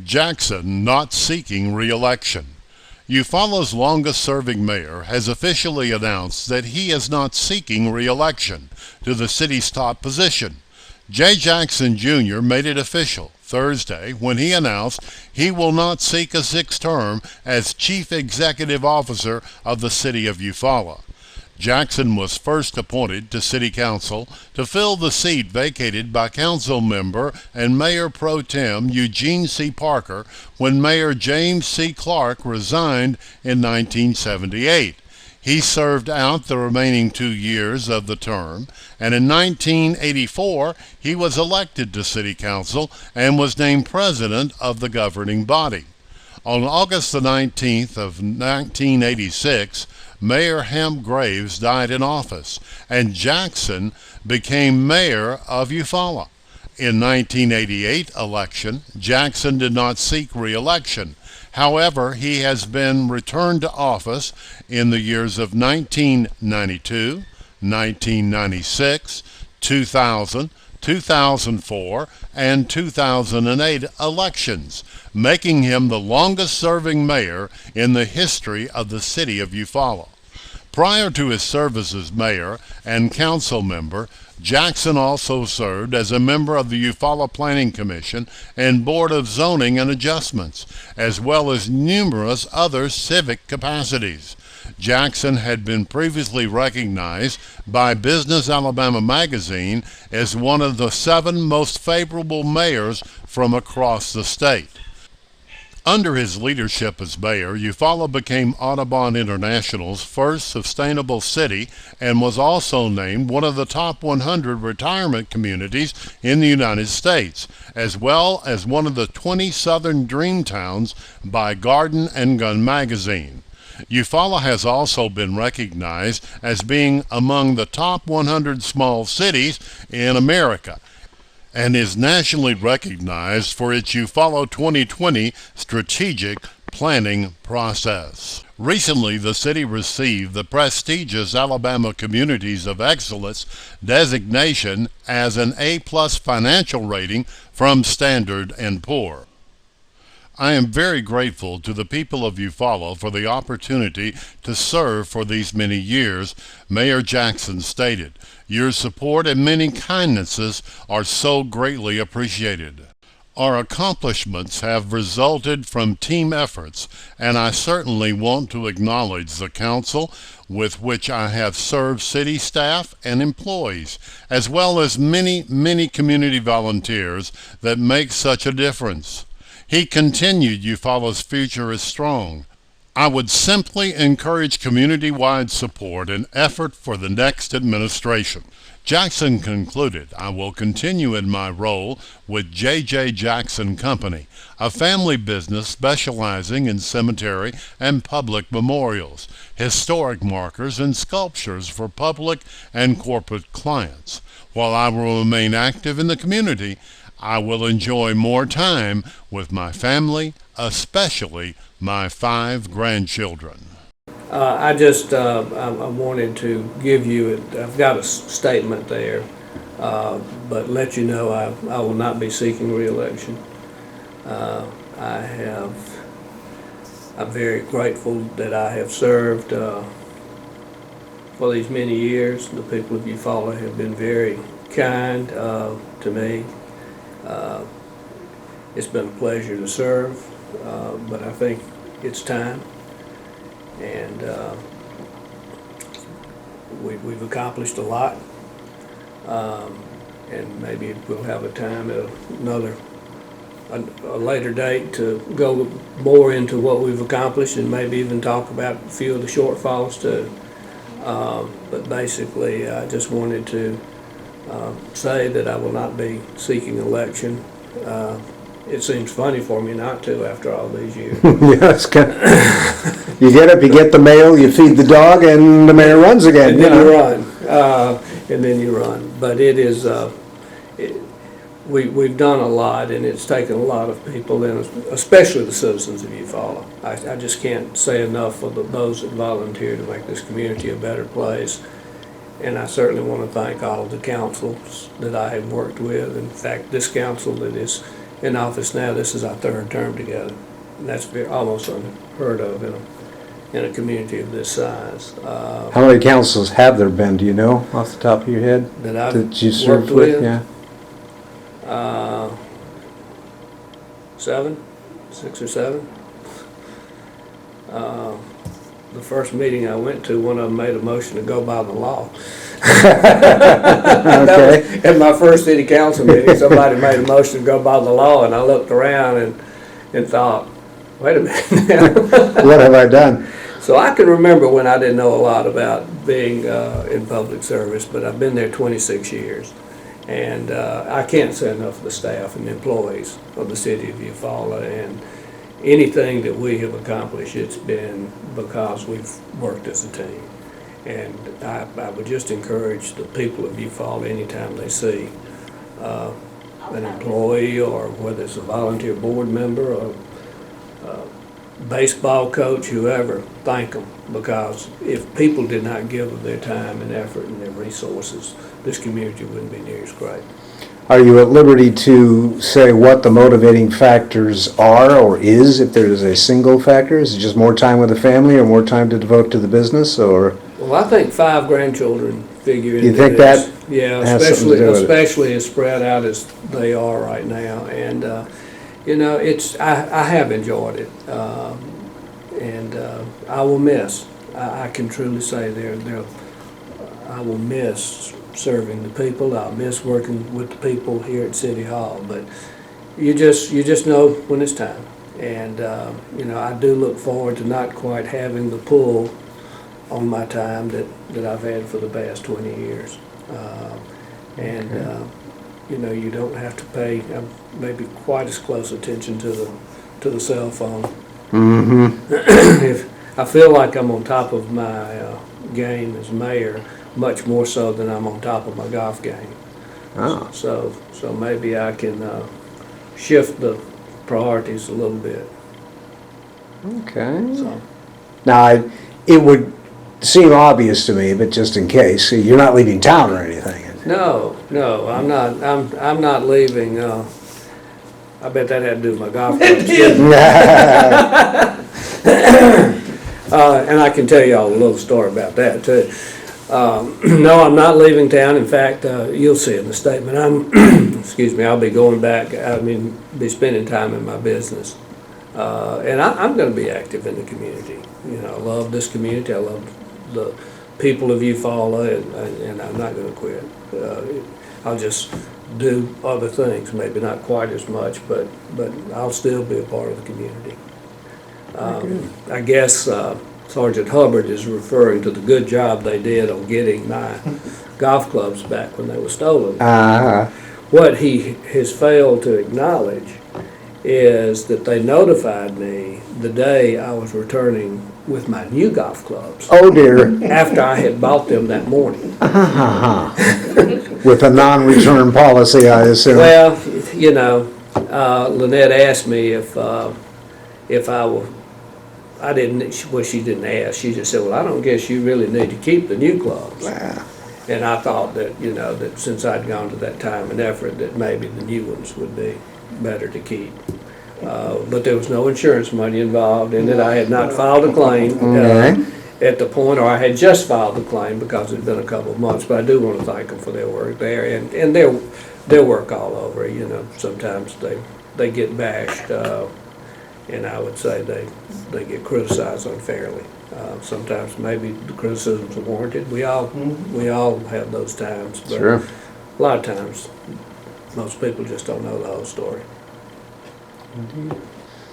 Jackson not seeking re-election. Eufaula's longest-serving mayor has officially announced that he is not seeking re-election to the city's top position. Jay Jackson Jr. made it official Thursday when he announced he will not seek a sixth term as chief executive officer of the city of Eufaula. Jackson was first appointed to City Council to fill the seat vacated by Council member and Mayor Pro Tem Eugene C. Parker when Mayor James C. Clark resigned in 1978. He served out the remaining 2 years of the term, and in 1984 he was elected to City Council and was named president of the governing body. On August the 19th of 1986, Mayor Hamp Graves died in office, and Jackson became mayor of Eufaula. In 1988 election, Jackson did not seek re-election. However, he has been returned to office in the years of 1992, 1996, 2000, 2004, and 2008 elections, making him the longest-serving mayor in the history of the city of Eufaula. Prior to his service as mayor and council member, Jackson also served as a member of the Eufaula Planning Commission and Board of Zoning and Adjustments, as well as numerous other civic capacities. Jackson had been previously recognized by Business Alabama magazine as one of the 7 most favorable mayors from across the state. Under his leadership as mayor, Eufaula became Audubon International's first sustainable city and was also named one of the top 100 retirement communities in the United States, as well as one of the 20 Southern Dream Towns by Garden and Gun magazine. Eufaula has also been recognized as being among the top 100 small cities in America and is nationally recognized for its Eufaula 2020 strategic planning process. Recently, the city received the prestigious Alabama Communities of Excellence designation as an A+ financial rating from Standard & Poor. I am very grateful to the people of Eufaula for the opportunity to serve for these many years, Mayor Jackson stated. Your support and many kindnesses are so greatly appreciated. Our accomplishments have resulted from team efforts, and I certainly want to acknowledge the council with which I have served city staff and employees, as well as many community volunteers that make such a difference. He continued, Eufaula's future is strong. I would simply encourage community-wide support and effort for the next administration. Jackson concluded, I will continue in my role with J.J. Jackson Company, a family business specializing in cemetery and public memorials, historic markers, and sculptures for public and corporate clients. While I will remain active in the community, I will enjoy more time with my family, especially my 5 grandchildren. I wanted to give you, I've got a statement there, but let you know I will not be seeking re-election. I'm very grateful that I have served for these many years. The people of Eufaula have been very kind to me. It's been a pleasure to serve, but I think it's time, and we've accomplished a lot, and maybe we'll have a time at a later date to go more into what we've accomplished and maybe even talk about a few of the shortfalls too. But basically, I just wanted to say that I will not be seeking election. It seems funny for me not to after all these years. Yeah, it's kind of, you get up, you get the mail, you feed the dog, and the mayor runs again. And then you run. And then you run. But it is, we've done a lot, and it's taken a lot of people, and especially the citizens of Eufaula. I just can't say enough for those that volunteer to make this community a better place. And I certainly want to thank all of the councils that I have worked with. In fact, this council that is in office now. This is our third term together. And that's almost unheard of in a community of this size. How many councils have there been, do you know, off the top of your head? That I've That you served worked with? Yeah. 6 or 7. The first meeting I went to, one of them made a motion to go by the law. That was at my first city council meeting. Somebody made a motion to go by the law, and I looked around and thought, wait a minute. What have I done? So I can remember when I didn't know a lot about being in public service, but I've been there 26 years. And I can't say enough of the staff and the employees of the city of Eufaula, and anything that we have accomplished, it's been because we've worked as a team. And I would just encourage the people of Eufaula, anytime they see an employee, or whether it's a volunteer board member or baseball coach, whoever, thank them, because if people did not give of their time and effort and their resources, this community wouldn't be near as great. Are you at liberty to say what the motivating factors are, or is, if there is a single factor? Is it just more time with the family, or more time to devote to the business, or? Well, I think 5 grandchildren figure into You think this. that Yeah, has something to do with it? especially as spread out as they are right now. And, you know, I have enjoyed it. And I will miss, I can truly say I will miss serving the people. I'll miss working with the people here at City Hall. But you just know when it's time. And, you know, I do look forward to not quite having the pull on my time that I've had for the past 20 years. You know, you don't have to pay maybe quite as close attention to the cell phone. If I feel like I'm on top of my game as mayor, much more so than I'm on top of my golf game. Oh. So maybe I can shift the priorities a little bit. Okay. So. Now, it would seem obvious to me, but just in case, you're not leaving town or anything. No, I'm not. I'm not leaving. I bet that had to do with my golf clubs. And I can tell y'all a little story about that too. No, I'm not leaving town. In fact, you'll see in the statement, excuse me, I'll be going back. Be spending time in my business. And I'm going to be active in the community. You know, I love this community. I love the people of Eufaula, and I'm not going to quit. I'll just do other things, maybe not quite as much, but I'll still be a part of the community. I guess Sergeant Hubbard is referring to the good job they did on getting my golf clubs back when they were stolen. What he has failed to acknowledge is that they notified me the day I was returning with my new golf clubs. Oh dear. After I had bought them that morning. With a non-return policy, I assume. Well, you know, Lynette asked me if I didn't, well, she didn't ask, she just said, well, I don't guess you really need to keep the new clubs. Wow. And I thought that, you know, that since I'd gone to that time and effort, that maybe the new ones would be better to keep. But there was no insurance money involved in it. I had not filed a claim at the point, or I had just filed the claim because it had been a couple of months. But I do want to thank them for their work there and their work all over. You know, sometimes they get bashed, and I would say they get criticized unfairly. Sometimes maybe the criticisms are warranted. We all have those times, but Sure. a lot of times most people just don't know the whole story.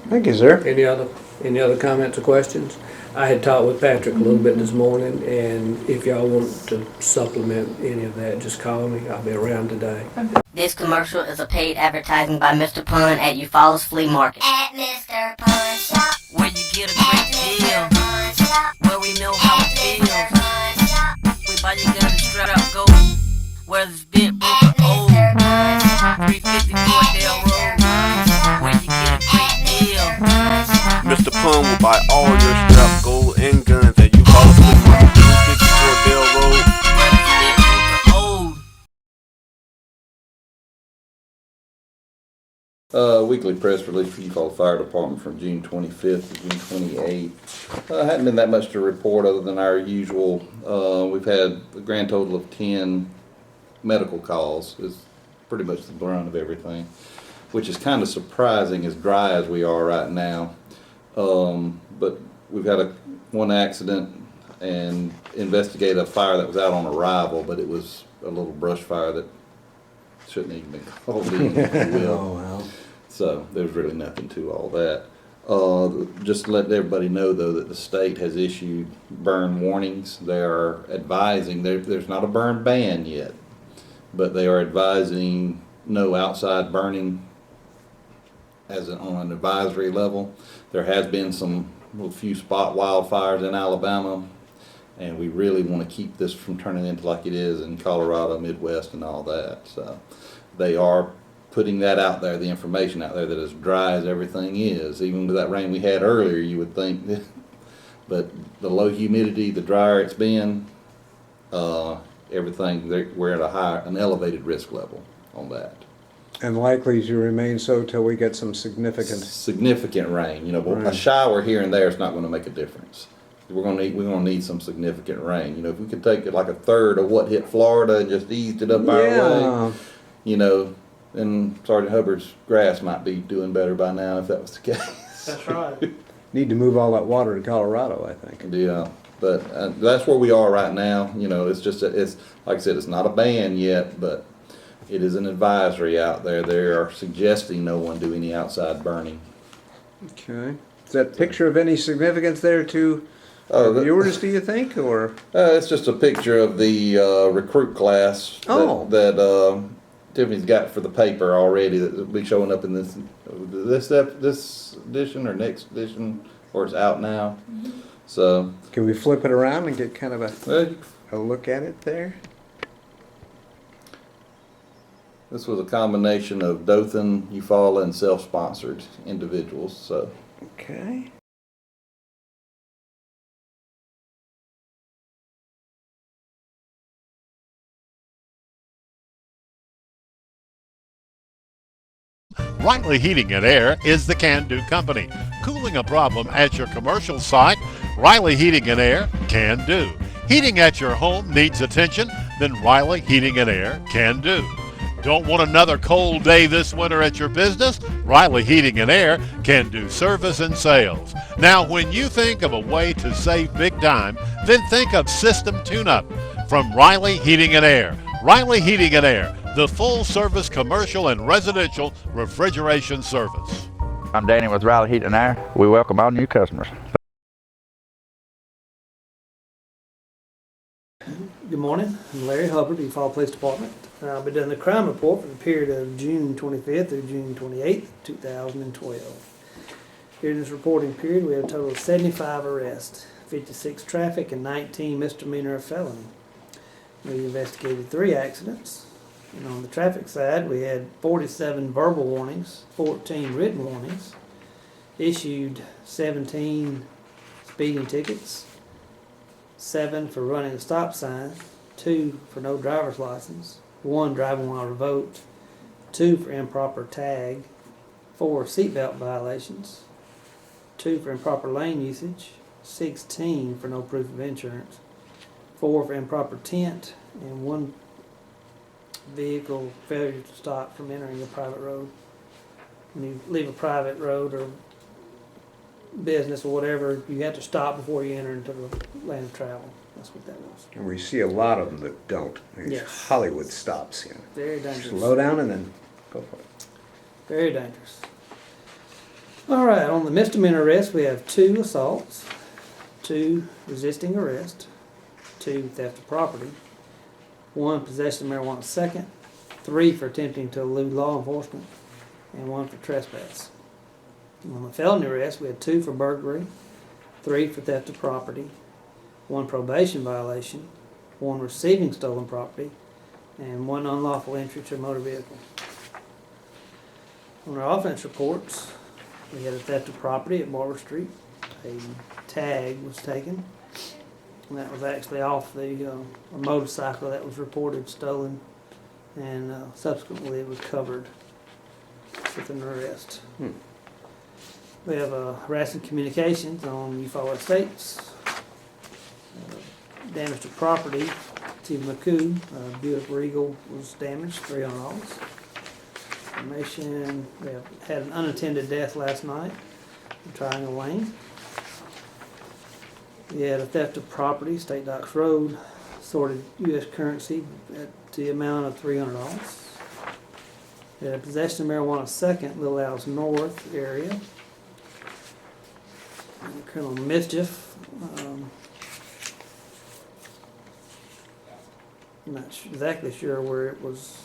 Thank you, sir. Any other comments or questions? I had talked with Patrick a little bit this morning, and if y'all want to supplement any of that, just call me. I'll be around today. This commercial is a paid advertising by Mr. Pun at Eufaula's Flea Market. At Mr. Pun Shop, Where you get a great deal, Pun Shop, where we know how it feels. Pun Shop, We buy your gun and straight up gold, whether it's big, broke, at or old. Mr. Pun Shop, 350 Fordale Road, where you get a great deal. Mr. Pun will buy all your strap, gold, and guns at Eufaula Flea Market, 354 Dale Road. Whether it's big, broke, or old. Weekly press release for Eufaula Fire Department from June 25th to June 28th. Hadn't been that much to report other than our usual. We've had a grand total of 10 medical calls. Is pretty much the brunt of everything, which is kind of surprising as dry as we are right now. But we've had one accident and investigated a fire that was out on arrival, but it was a little brush fire that shouldn't even been called in, if you will. Oh, well. So there's really nothing to all that. Just to let everybody know, though, that the state has issued burn warnings. They are advising, there's not a burn ban yet, but they are advising no outside burning on an advisory level. There has been a few spot wildfires in Alabama, and we really want to keep this from turning into like it is in Colorado, Midwest, and all that. So they are putting that out there, the information out there, that as dry as everything is, even with that rain we had earlier, you would think, but the low humidity, the drier it's been, everything, we're at an elevated risk level on that. And likely to remain so till we get some significant Rain. Right. A shower here and there is not going to make a difference. We're going to need some significant rain. If we could take it like a third of what hit Florida and just eased it up our way, then Sergeant Hubbard's grass might be doing better by now if that was the case. That's right. Need to move all that water to Colorado, I think. Yeah, but that's where we are right now. It's just it's like I said, it's not a ban yet, but it is an advisory out there. They are suggesting no one do any outside burning. Okay. Is that picture of any significance there to viewers, do you think, or? It's just a picture of the recruit class that Tiffany's got for the paper already that will be showing up in this edition or next edition, or it's out now. Mm-hmm. So can we flip it around and get kind of a look at it there? This was a combination of Dothan, Eufaula, and self-sponsored individuals. So okay. Riley Heating and Air is the can-do company. Cooling a problem at your commercial site? Riley Heating and Air can do. Heating at your home needs attention? Then Riley Heating and Air can do. Don't want another cold day this winter at your business? Riley Heating and Air can do service and sales. Now, when you think of a way to save big time, then think of System Tune-Up from Riley Heating and Air. Riley Heating and Air, the full-service commercial and residential refrigeration service. I'm Danny with Riley Heating and Air. We welcome all new customers. Good morning. I'm Larry Hubbard, Eufaula Police Department. I'll be doing the crime report for the period of June 25th through June 28th, 2012. During this reporting period, we had a total of 75 arrests, 56 traffic, and 19 misdemeanor felony. We investigated 3 accidents. And on the traffic side, we had 47 verbal warnings, 14 written warnings, issued 17 speeding tickets, 7 for running a stop sign, 2 for no driver's license, 1 driving while revoked, 2 for improper tag, 4 seatbelt violations, 2 for improper lane usage, 16 for no proof of insurance, 4 for improper tint, and 1 vehicle failure to stop from entering a private road. When you leave a private road or business or whatever, you have to stop before you enter into the lane of travel. That's what that was. And we see a lot of them that don't. There's Yes. Hollywood stops. Very dangerous. Slow down and then go for it. Very dangerous. All right, on the misdemeanor arrest, we have 2 assaults, 2 resisting arrest, 2 theft of property, 1 possession of marijuana second, 3 for attempting to elude law enforcement, and 1 for trespass. On the felony arrest, we had 2 for burglary, 3 for theft of property, 1 probation violation, 1 receiving stolen property, and 1 unlawful entry to a motor vehicle. On our offense reports, we had a theft of property at Barber Street. A tag was taken, and that was actually off a motorcycle that was reported stolen, and subsequently recovered. with an arrest. We have harassing communications on Eufaula Estates. Damage to property, Steve McCoo, Buick Regal was damaged, $300. Information, we have had an unattended death last night in Triangle Lane. We had a theft of property, State Docks Road, sorted U.S. currency at the amount of $300. We had a possession of marijuana second, Little Al's North area. And criminal mischief. I'm not exactly sure where it was.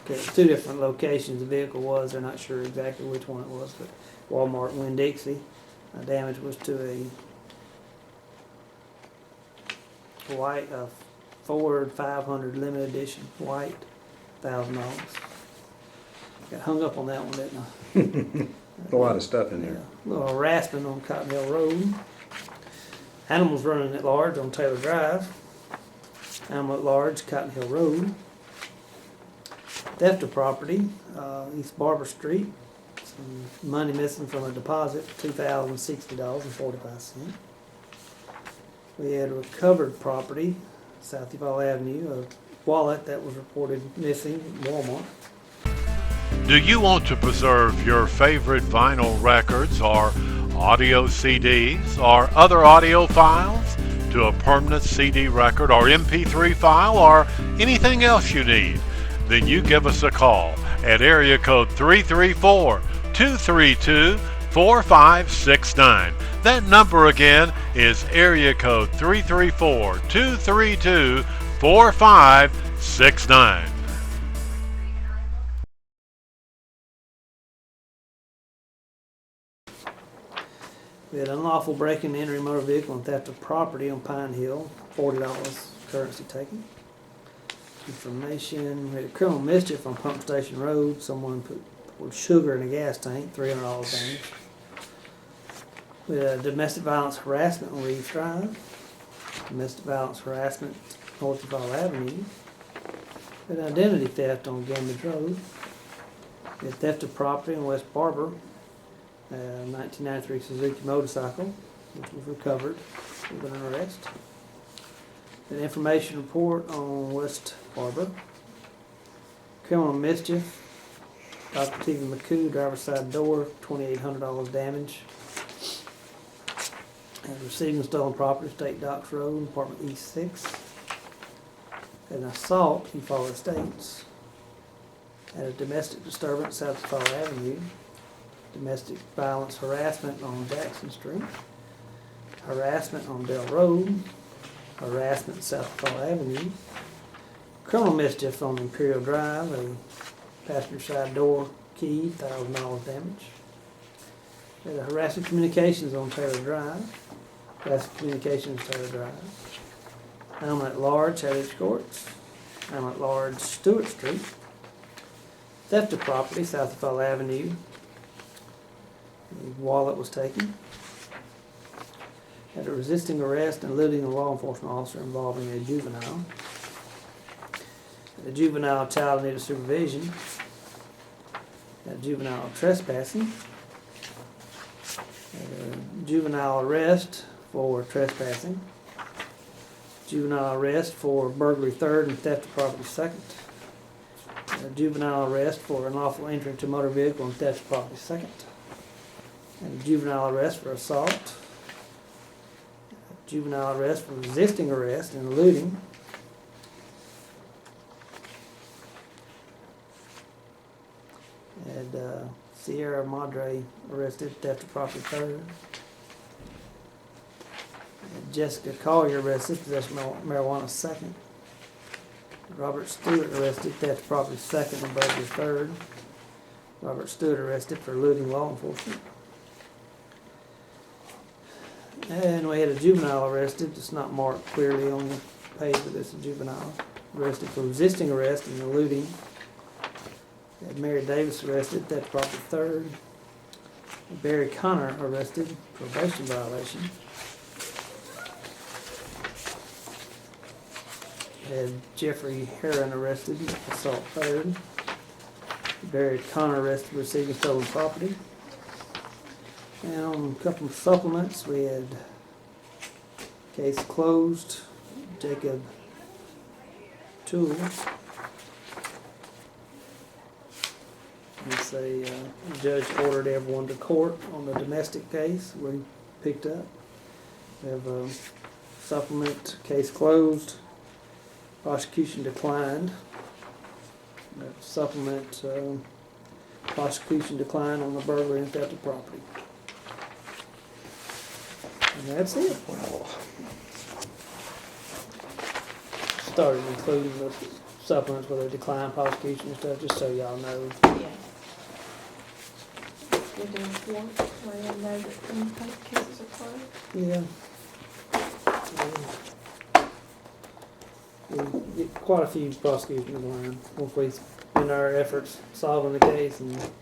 Okay, it's two different locations the vehicle was. They're not sure exactly which one it was, but Walmart, Winn-Dixie. Damage was to a white Ford 500 limited edition white, $1,000. Got hung up on that one, didn't I? A lot of stuff in there. A little harassment on Cotton Hill Road. Animals running at large on Taylor Drive. Animal at large, Cotton Hill Road. Theft of property, East Barber Street. Some money missing from a deposit, $2,060.45. We had recovered property, South Eufaula Avenue, a wallet that was reported missing at Walmart. Do you want to preserve your favorite vinyl records or audio CDs or other audio files to a permanent CD record or MP3 file or anything else you need? Then you give us a call at area code 334-232-4569. That number again is area code 334-232-4569. We had unlawful break-in, entering motor vehicle and theft of property on Pine Hill, $40 currency taken. Information, we had a criminal mischief on Pump Station Road. Someone poured sugar in a gas tank, $300 damage. We had domestic violence harassment on Reeves Drive. Domestic violence harassment North Eufaula Avenue. We had identity theft on Gambridge Road. We had theft of property on West Barber. 1993 Suzuki motorcycle, which was recovered with an arrest. An information report on West Barber. Criminal mischief, Dr. Stephen McCoo, driver's side door, $2,800 damage. And receiving stolen property, State Docks Road, apartment E6. An assault, Eufaula Estates. And a domestic disturbance, South Eufaula Avenue. Domestic violence harassment on Jackson Street. Harassment on Dell Road. Harassment South Eufaula Avenue. Criminal mischief on Imperial Drive, a passenger side door key, $1,000 damage. We had a harassing communications on Taylor Drive. Harassing communications Taylor Drive. Animal at large, Hadley Courts. Animal at large, Stewart Street. Theft of property, South Eufaula Avenue. The wallet was taken. Had a resisting arrest and eluding a law enforcement officer involving a juvenile. Had a juvenile child needed supervision. Had a juvenile trespassing. Had a juvenile arrest for trespassing. Juvenile arrest for burglary third and theft of property second. Had a juvenile arrest for unlawful entry into motor vehicle and theft of property second. And a juvenile arrest for assault. A juvenile arrest for resisting arrest and eluding. And Sierra Madre arrested, theft of property third. And Jessica Collier arrested, possession of marijuana second. Robert Stewart arrested, theft of property second and burglary third. Robert Stewart arrested for eluding law enforcement. And we had a juvenile arrested, it's not marked clearly on the page, but it's a juvenile. Arrested for resisting arrest and eluding. We had Mary Davis arrested, theft of property third. Barry Connor arrested, probation violation. We had Jeffrey Heron arrested, assault third. Barry Connor arrested for receiving stolen property. And a couple of supplements, we had case closed, Jacob Toole. It's a judge ordered everyone to court on the domestic case where he picked up. We have a supplement, case closed, prosecution declined. We have supplement, prosecution declined on the burglary and theft of property. And that's it. Started including the supplements where they decline prosecution and stuff, just so y'all know. Yeah. We're doing one, where you know that intake cases are closed. Yeah. We get quite a few prosecutions around once we, in our efforts solving the case and